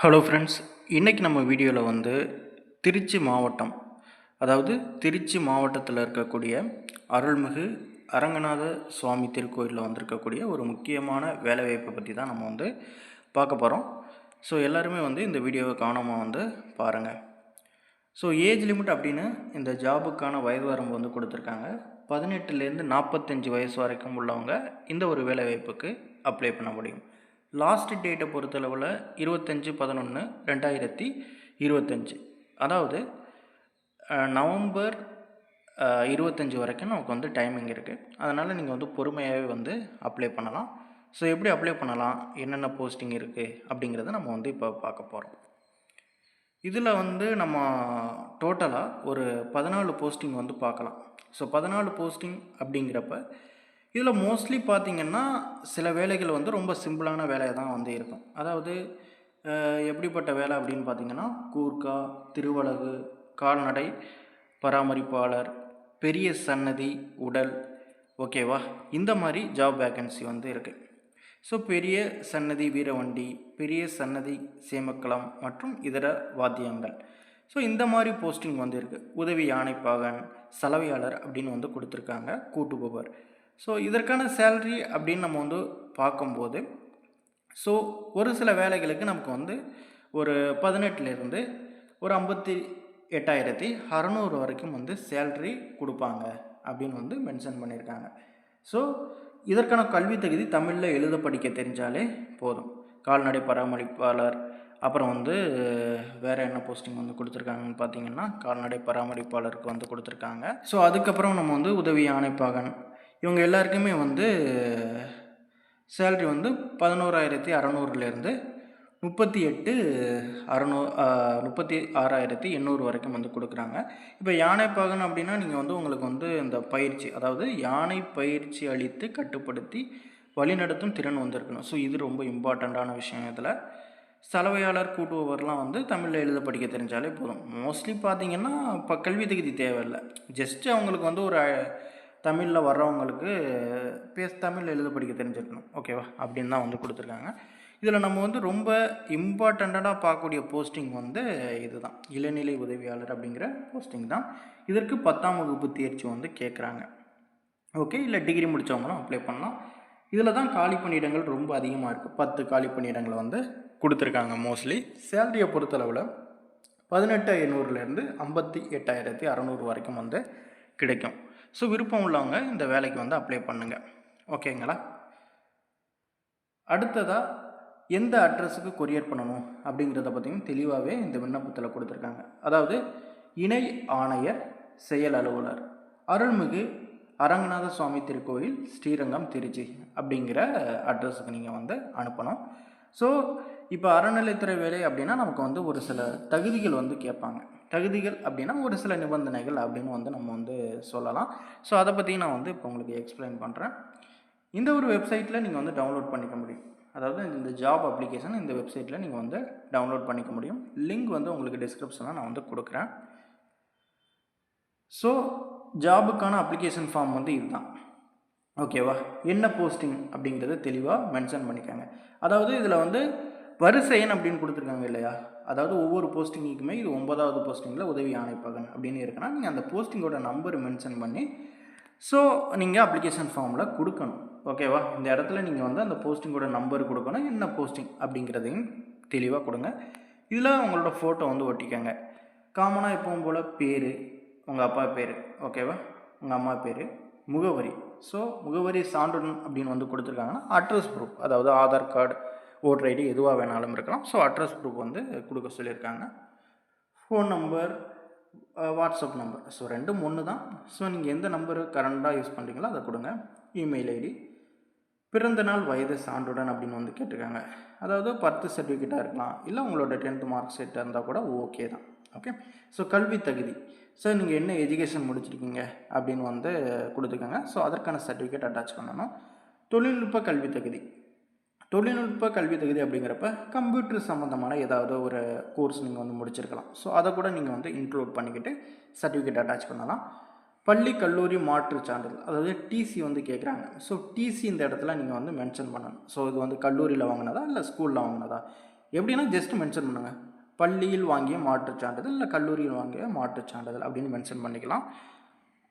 Hello friends, இன்றைக்கி நம்ம வீடியோவில் திருச்சி மாவட்டம், அதாவது திருச்சி மாவட்டத்தில் இருக்கக்கூடிய அருள்மிகு அரங்கநாத சுவாமி திருக்கோயிலில் இருக்கக்கூடிய ஒரு முக்கியமான வேலைவாய்ப்பை பற்றி தான் நம்ம பார்க்க போகிறோம். ஸோ எல்லாருமே இந்த வீடியோவை கவனமாக பாருங்கள். ஸோ ஏஜ் லிமிட் அப்படின்னு இந்த ஜாபுக்கான வயது வரம்பு கொடுத்துருக்காங்க. 18லேருந்து 45 வயசு வரைக்கும் உள்ளவங்க இந்த ஒரு வேலைவாய்ப்புக்கு அப்ளை பண்ண முடியும். லாஸ்ட் டேட்டை பொறுத்தளவில் 25/11/2025, அதாவது நவம்பர் 25 வரைக்கும் நமக்கு டைமிங் இருக்குது. அதனால் நீங்கள் பொறுமையாகவே அப்ளை பண்ணலாம். ஸோ எப்படி அப்ளை பண்ணலாம், என்னென்ன போஸ்டிங் இருக்குது அப்படிங்கிறத நம்ம இப்போ பார்க்க போகிறோம். இதில் நம்ம டோட்டலாக ஒரு 14 போஸ்டிங் பார்க்கலாம். ஸோ 14 போஸ்டிங் அப்படிங்கிறப்ப இதில் மோஸ்ட்லி பார்த்திங்கன்னா சில வேலைகள் ரொம்ப சிம்பிளான வேலையாக தான் இருக்கும். அதாவது எப்படிப்பட்ட வேலை அப்படின்னு பார்த்திங்கன்னா, கூர்க்கா, திருவலகு, கால்நடை பராமரிப்பாளர், பெரிய சன்னதி, உடல், ஓகேவா, இந்த மாதிரி ஜாப் வேக்கன்சி இருக்குது. ஸோ பெரிய சன்னதி வீரவண்டி, பெரிய சன்னதி சேமக்கலம் மற்றும் இதர வாத்தியங்கள், ஸோ இந்த மாதிரி போஸ்டிங் இருக்குது. உதவி யானைப்பாகன், சலவையாளர் அப்படின்னு கொடுத்துருக்காங்க, கூட்டுபவர். ஸோ இதற்கான சேல்ரி அப்படின்னு நம்ம பார்க்கும்போது, ஸோ ஒரு சில வேலைகளுக்கு நமக்கு ஒரு 18லேருந்து ஒரு 58,600 வரைக்கும் சேல்ரி கொடுப்பாங்க அப்படின்னு மென்ஷன் பண்ணியிருக்காங்க. ஸோ இதற்கான கல்வி தகுதி தமிழில் எழுத படிக்க தெரிஞ்சாலே போதும். கால்நடை பராமரிப்பாளர், அப்புறம் வேறு என்ன போஸ்டிங் கொடுத்துருக்காங்கன்னு பார்த்தீங்கன்னா, கால்நடை பராமரிப்பாளருக்கு கொடுத்துருக்காங்க. ஸோ அதுக்கப்புறம் நம்ம உதவி யானைப்பாகன், இவங்க எல்லாருக்குமே சேல்ரி 11,600லேருந்து 36,800 வரைக்கும் கொடுக்குறாங்க. இப்போ யானைப்பாகன் அப்படின்னா நீங்கள் உங்களுக்கு இந்த பயிற்சி, அதாவது யானை பயிற்சி அளித்து கட்டுப்படுத்தி வழிநடத்தும் திறன் இருக்கணும். ஸோ இது ரொம்ப இம்பார்ட்டண்ட்டான விஷயம். இதில் சலவையாளர், கூட்டுபவர்லாம் தமிழில் எழுத படிக்க தெரிஞ்சாலே போதும். மோஸ்ட்லி பார்த்திங்கன்னா இப்போ கல்வி தகுதி தேவையில்லை. ஜஸ்ட்டு அவங்களுக்கு ஒரு தமிழில் வர்றவங்களுக்கு தமிழில் எழுத படிக்க தெரிஞ்சிருக்கணும், ஓகேவா, அப்படின்னு தான் கொடுத்துருக்காங்க. இதில் நம்ம ரொம்ப இம்பார்ட்டண்ட்டாக பார்க்கக்கூடிய போஸ்டிங் இது தான், இளநிலை உதவியாளர் அப்படிங்கிற போஸ்டிங் தான். இதற்கு 10ஆம் வகுப்பு தேர்ச்சி கேட்குறாங்க. ஓகே, இல்லை டிகிரி முடித்தவங்களும் அப்ளை பண்ணலாம். இதில் தான் காலி பணியிடங்கள் ரொம்ப அதிகமாக இருக்குது. 10 காலி பணியிடங்களை கொடுத்துருக்காங்க. மோஸ்ட்லி சேலரியை பொறுத்தளவில் 18,500லேருந்து 58,600 வரைக்கும் கிடைக்கும். ஸோ விருப்பம் உள்ளவங்க இந்த வேலைக்கு அப்ளை பண்ணுங்கள், ஓகேங்களா. அடுத்ததாக எந்த அட்ரஸுக்கு கொரியர் பண்ணணும் அப்படிங்கிறத பற்றியும் தெளிவாகவே இந்த விண்ணப்பத்தில் கொடுத்துருக்காங்க. அதாவது இணை ஆணையர் செயல் அலுவலர், அருள்மிகு அரங்கநாத சுவாமி திருக்கோயில், ஸ்ரீரங்கம், திருச்சி அப்படிங்கிற அட்ரஸுக்கு நீங்கள் அனுப்பணும். ஸோ இப்போ அறநிலைத்துறை வேலை அப்படின்னா நமக்கு ஒரு சில தகுதிகள் கேட்பாங்க. தகுதிகள் அப்படின்னா ஒரு சில நிபந்தனைகள் அப்படின்னு நம்ம சொல்லலாம். ஸோ அதை பற்றி நான் இப்போ உங்களுக்கு எக்ஸ்பிளைன் பண்ணுறேன். இந்த ஒரு வெப்சைட்டில் நீங்கள் டவுன்லோட் பண்ணிக்க முடியும். அதாவது இந்த ஜாப் அப்ளிகேஷன் இந்த வெப்சைட்டில் நீங்கள் டவுன்லோட் பண்ணிக்க முடியும். லிங்க் உங்களுக்கு டிஸ்கிரிப்ஷனில் நான் கொடுக்குறேன். ஸோ ஜாபுக்கான அப்ளிகேஷன் ஃபார்ம் இதுதான், ஓகேவா. என்ன போஸ்டிங் அப்படிங்கிறத தெளிவாக மென்ஷன் பண்ணிக்காங்க. அதாவது இதில் வரிசை எண் அப்படின்னு கொடுத்துருக்காங்க இல்லையா, அதாவது ஒவ்வொரு போஸ்டிங்குக்குமே இது 9வது போஸ்டிங்கில் உதவி ஆணைப்பகன் அப்படின்னு இருக்குன்னா நீங்கள் அந்த போஸ்டிங்கோட நம்பர் மென்ஷன் பண்ணி ஸோ நீங்கள் அப்ளிகேஷன் ஃபார்மில் கொடுக்கணும், ஓகேவா. இந்த இடத்துல நீங்கள் அந்த போஸ்டிங்கோட நம்பர் கொடுக்கணும், என்ன போஸ்டிங் அப்படிங்கிறதையும் தெளிவாக கொடுங்க. இதில் உங்களோட ஃபோட்டோ ஒட்டிக்கங்க. காமனாக எப்பவும் போல் பேர், உங்கள் அப்பா பேர், ஓகேவா, உங்கள் அம்மா பேர், முகவரி. ஸோ முகவரி சான்றிதழ் அப்படின்னு கொடுத்துருக்காங்கன்னா அட்ரஸ் ப்ரூஃப், அதாவது ஆதார் கார்டு, ஓட்டர் ஐடி எதுவாக வேணாலும் இருக்கலாம். ஸோ அட்ரஸ் ப்ரூஃப் கொடுக்க சொல்லியிருக்காங்க. Phone number, WhatsApp number, so ரெண்டும் ஒன்று தான். ஸோ நீங்கள் எந்த நம்பரு கரண்டாக யூஸ் பண்ணுறீங்களோ அதை கொடுங்க. இமெயில் ஐடி, பிறந்த நாள், வயது சான்றுடன் அப்படின்னு கேட்டிருக்காங்க. அதாவது 10 சர்டிஃபிகேட்டாக இருக்கலாம், இல்லை உங்களோட 10th மார்க் ஷீட்டாக இருந்தால் கூட ஓகே தான், ஓகே. ஸோ கல்வி தகுதி, ஸோ நீங்கள் என்ன எஜுகேஷன் முடிச்சிருக்கீங்க அப்படின்னு கொடுத்துருக்காங்க. ஸோ அதற்கான சர்டிஃபிகேட் அட்டாச் பண்ணணும். தொழில்நுட்ப கல்வி தகுதி, தொழில்நுட்ப கல்வி தகுதி அப்படிங்கிறப்ப கம்ப்யூட்டர் சம்மந்தமான ஏதாவது ஒரு கோர்ஸ் நீங்கள் முடிச்சிருக்கலாம். ஸோ அதை கூட நீங்கள் இன்க்ளூட் பண்ணிக்கிட்டு சர்டிஃபிகேட் அட்டாச் பண்ணலாம். பள்ளி கல்லூரி மாற்று சான்றிதழ், அதாவது டிசி கேட்குறாங்க. ஸோ டிசி இந்த இடத்துல நீங்கள் மென்ஷன் பண்ணணும். ஸோ இது கல்லூரியில் வாங்கினதா இல்லை ஸ்கூலில் வாங்கினதா, எப்படின்னா ஜஸ்ட் மென்ஷன் பண்ணுங்கள், பள்ளியில் வாங்கிய மாற்றுச் சான்றிதழ் இல்லை கல்லூரியில் வாங்கிய மாற்றுச் சான்றிதழ் அப்படின்னு மென்ஷன் பண்ணிக்கலாம்.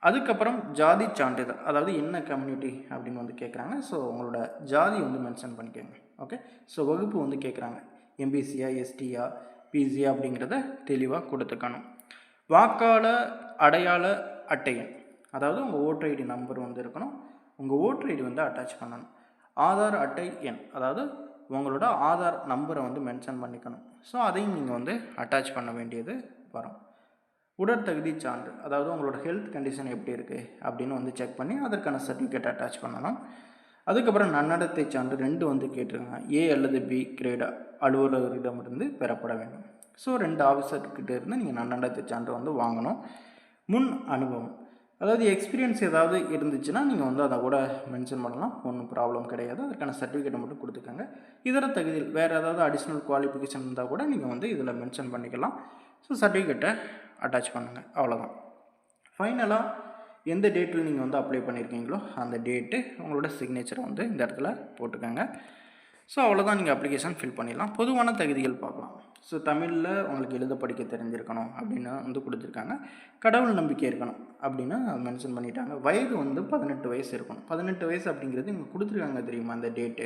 அதுக்கப்புறம் ஜாதி சான்றிதழ், அதாவது என்ன கம்யூனிட்டி அப்படின்னு வந்து கேட்குறாங்க. ஸோ உங்களோட ஜாதி வந்து மென்ஷன் பண்ணிக்கோங்க. ஓகே, ஸோ வகுப்பு வந்து கேட்குறாங்க, எம்பிசியா எஸ்டியா பிசியா அப்படிங்கிறத தெளிவாக கொடுத்துக்கணும். வாக்காளர் அடையாள அட்டை எண், அதாவது உங்கள் ஓட்டர் ஐடி நம்பர் வந்து இருக்கணும், உங்கள் ஓட்டர் ஐடி வந்து அட்டாச் பண்ணணும். ஆதார் அட்டை எண், அதாவது உங்களோட ஆதார் நம்பரை வந்து மென்ஷன் பண்ணிக்கணும். ஸோ அதையும் நீங்கள் வந்து அட்டாச் பண்ண வேண்டியது வரும். உடற்தகுதி சான்று, அதாவது உங்களோட ஹெல்த் கண்டிஷன் எப்படி இருக்குது அப்படின்னு வந்து செக் பண்ணி அதற்கான சர்டிஃபிகேட் அட்டாச் பண்ணணும். அதுக்கப்புறம் நன்னடத்தை சான்று 2 வந்து கேட்டிருக்காங்க, ஏ அல்லது பி கிரேட் அலுவலரிடமிருந்து பெறப்பட வேண்டும். ஸோ 2 ஆஃபீஸர்கிட்ட இருந்து நீங்கள் நன்னடத்தை சான்று வந்து வாங்கணும். முன் அனுபவம், அதாவது எக்ஸ்பீரியன்ஸ் ஏதாவது இருந்துச்சுன்னா நீங்கள் வந்து அதை கூட மென்ஷன் பண்ணலாம், ஒன்றும் ப்ராப்ளம் கிடையாது. அதற்கான சர்டிஃபிகேட்டை மட்டும் கொடுத்துக்கோங்க. இதர தகுதியில் வேறு ஏதாவது அடிஷ்னல் குவாலிஃபிகேஷன் இருந்தால் கூட நீங்கள் வந்து இதில் மென்ஷன் பண்ணிக்கலாம். ஸோ சர்டிஃபிகேட்டை அட்டாச் பண்ணுங்கள், அவ்வளோதான். ஃபைனலாக எந்த டேட்டில் நீங்கள் வந்து அப்ளை பண்ணியிருக்கீங்களோ அந்த டேட்டு உங்களோட சிக்னேச்சரை வந்து இந்த இடத்துல போட்டுக்கோங்க. ஸோ அவ்வளோதான், நீங்கள் அப்ளிகேஷன் ஃபில் பண்ணிடலாம். பொதுவான தகுதிகள் பார்க்கலாம். ஸோ தமிழில் உங்களுக்கு எழுத படிக்க தெரிஞ்சிருக்கணும் அப்படின்னு வந்து கொடுத்துருக்காங்க. கடவுள் நம்பிக்கை இருக்கணும் அப்படின்னு மென்ஷன் பண்ணிட்டாங்க. வயது வந்து 18 வயசு இருக்கணும். 18 வயசு அப்படிங்கிறது இங்கே கொடுத்துருக்காங்க தெரியுமா அந்த டேட்டு.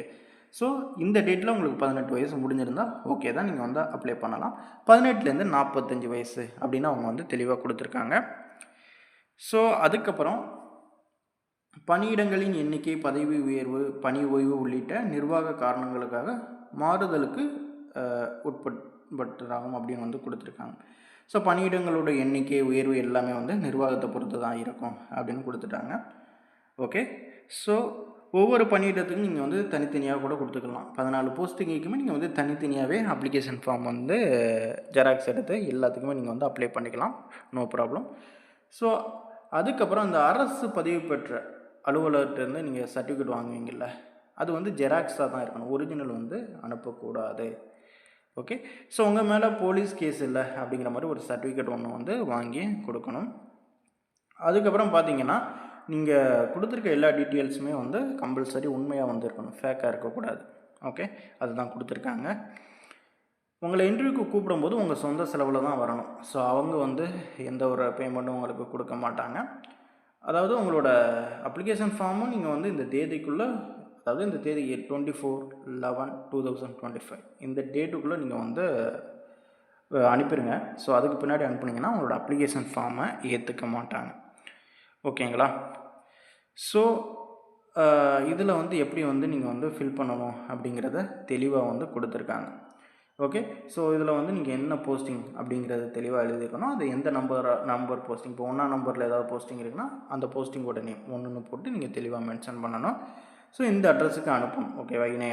ஸோ இந்த டேட்டில் உங்களுக்கு 18 வயசு முடிஞ்சிருந்தால் ஓகே தான், நீங்கள் வந்து அப்ளை பண்ணலாம். 18லேருந்து 45 வயசு அப்படின்னு அவங்க வந்து தெளிவாக கொடுத்துருக்காங்க. ஸோ அதுக்கப்புறம் பணியிடங்களின் எண்ணிக்கை, பதவி உயர்வு, பணி ஓய்வு உள்ளிட்ட நிர்வாக காரணங்களுக்காக மாறுதலுக்கு உட்பட்டதாகும் அப்படின்னு வந்து கொடுத்துருக்காங்க. ஸோ பணியிடங்களோட எண்ணிக்கை, உயர்வு எல்லாமே வந்து நிர்வாகத்தை பொறுத்து தான் இருக்கும் அப்படின்னு கொடுத்துட்டாங்க. ஓகே, ஸோ ஒவ்வொரு பணியிடத்துக்கும் நீங்கள் வந்து தனித்தனியாக கூட கொடுத்துக்கலாம். 14 போஸ்டிங்குக்குமே நீங்கள் வந்து தனித்தனியாகவே அப்ளிகேஷன் ஃபார்ம் வந்து ஜெராக்ஸ் எடுத்து எல்லாத்துக்குமே நீங்கள் வந்து அப்ளை பண்ணிக்கலாம், நோ ப்ராப்ளம். ஸோ அதுக்கப்புறம் அந்த அரசு பதிவு பெற்ற அலுவலர்கிட்டருந்து நீங்கள் சர்டிஃபிகேட் வாங்குவீங்கள்ல, அது வந்து ஜெராக்ஸாக தான் இருக்கணும், ஒரிஜினல் வந்து அனுப்பக்கூடாது. ஓகே, ஸோ உங்கள் மேலே போலீஸ் கேஸ் இல்லை அப்படிங்கிற மாதிரி ஒரு சர்டிஃபிகேட் ஒன்று வந்து வாங்கி கொடுக்கணும். அதுக்கப்புறம் பார்த்தீங்கன்னா நீங்கள் கொடுத்துருக்க எல்லா டீட்டெயில்ஸுமே வந்து கம்பல்சரி உண்மையாக வந்து இருக்கணும், ஃபேக்காக இருக்கக்கூடாது. ஓகே, அதுதான் கொடுத்துருக்காங்க. உங்களை இன்டர்வியூக்கு கூப்பிடும்போது உங்கள் சொந்த செலவில் தான் வரணும். ஸோ அவங்க வந்து எந்த ஒரு பேமெண்ட்டும் உங்களுக்கு கொடுக்க மாட்டாங்க. அதாவது உங்களோட அப்ளிகேஷன் ஃபார்மும் நீங்கள் வந்து இந்த தேதிக்குள்ளே, அதாவது இந்த தேதி 24/11/2025 இந்த டேட்டுக்குள்ளே நீங்கள் வந்து அனுப்பிடுங்க. ஸோ அதுக்கு பின்னாடி அனுப்புனீங்கன்னா உங்களோட அப்ளிகேஷன் ஃபார்மை ஏற்றுக்க மாட்டாங்க. ஓகேங்களா? ஸோ இதில் வந்து எப்படி வந்து நீங்கள் வந்து ஃபில் பண்ணணும் அப்படிங்கிறத தெளிவாக வந்து கொடுத்துருக்காங்க. ஓகே, ஸோ இதில் வந்து நீங்கள் என்ன போஸ்டிங் அப்படிங்கிறது தெளிவாக எழுதிக்கணும். அது எந்த நம்பர் போஸ்டிங், இப்போ 1ஆம் நம்பரில் ஏதாவது போஸ்டிங் இருக்குன்னா அந்த போஸ்டிங்கோட நேம் 1ன்னு போட்டு நீங்கள் தெளிவாக மென்ஷன் பண்ணணும். ஸோ இந்த அட்ரஸுக்கு அனுப்பணும். ஓகேவா? இணை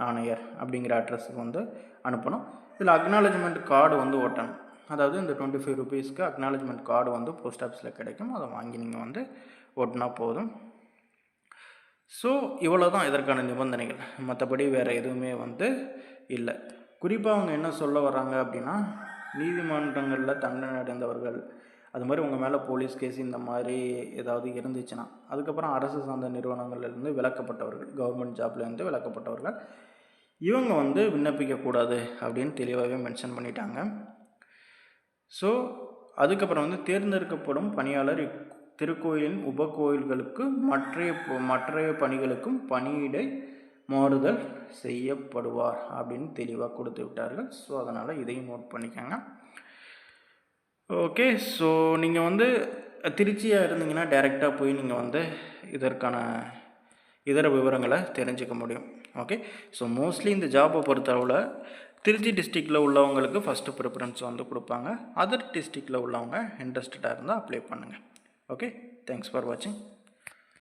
ஆணையர் அப்படிங்கிற அட்ரஸுக்கு வந்து அனுப்பணும். இதில் அக்னாலஜ்மெண்ட் கார்டு வந்து ஓட்டணும். அதாவது இந்த 25 ருபீஸ்க்கு அக்னாலஜ்மெண்ட் கார்டு வந்து போஸ்ட் ஆஃபீஸில் கிடைக்கும், அதை வாங்கி நீங்கள் வந்து ஓட்டினா போதும். ஸோ இவ்வளோ தான் இதற்கான நிபந்தனைகள், மற்றபடி வேறு எதுவுமே வந்து இல்லை. குறிப்பாக அவங்க என்ன சொல்ல வர்றாங்க அப்படின்னா, நீதிமன்றங்களில் தண்டனை அடைந்தவர்கள், அது மாதிரி உங்கள் மேலே போலீஸ் கேஸ் இந்த மாதிரி ஏதாவது இருந்துச்சுன்னா, அதுக்கப்புறம் அரசு சார்ந்த நிறுவனங்கள்லேருந்து விலக்கப்பட்டவர்கள், கவர்மெண்ட் ஜாப்லேருந்து விலக்கப்பட்டவர்கள், இவங்க வந்து விண்ணப்பிக்கக்கூடாது அப்படின்னு தெளிவாகவே மென்ஷன் பண்ணிட்டாங்க. ஸோ அதுக்கப்புறம் வந்து தேர்ந்தெடுக்கப்படும் பணியாளர் திருக்கோயிலின் உபகோயில்களுக்கு மற்றைய பணிகளுக்கும் பணியிடை மாறுதல் செய்யப்படுவார் அப்படின்னு தெளிவாக கொடுத்து விட்டார்கள். ஸோ அதனால் இதையும் நோட் பண்ணிக்கோங்க. ஓகே, ஸோ நீங்கள் வந்து திருச்சியாக இருந்தீங்கன்னா டைரெக்டாக போய் நீங்கள் வந்து இதற்கான இதர விவரங்களை தெரிஞ்சுக்க முடியும். ஓகே, ஸோ மோஸ்ட்லி இந்த ஜாபை பொறுத்தளவில் திருச்சி டிஸ்ட்ரிக்டில் உள்ளவங்களுக்கு ஃபஸ்ட்டு ப்ரிஃபரன்ஸ் வந்து கொடுப்பாங்க. அதர் டிஸ்ட்ரிக்டில் உள்ளவங்க இன்ட்ரெஸ்டடாக இருந்தால் அப்ளை பண்ணுங்கள். ஓகே, தேங்க்ஸ் ஃபார் வாட்சிங்.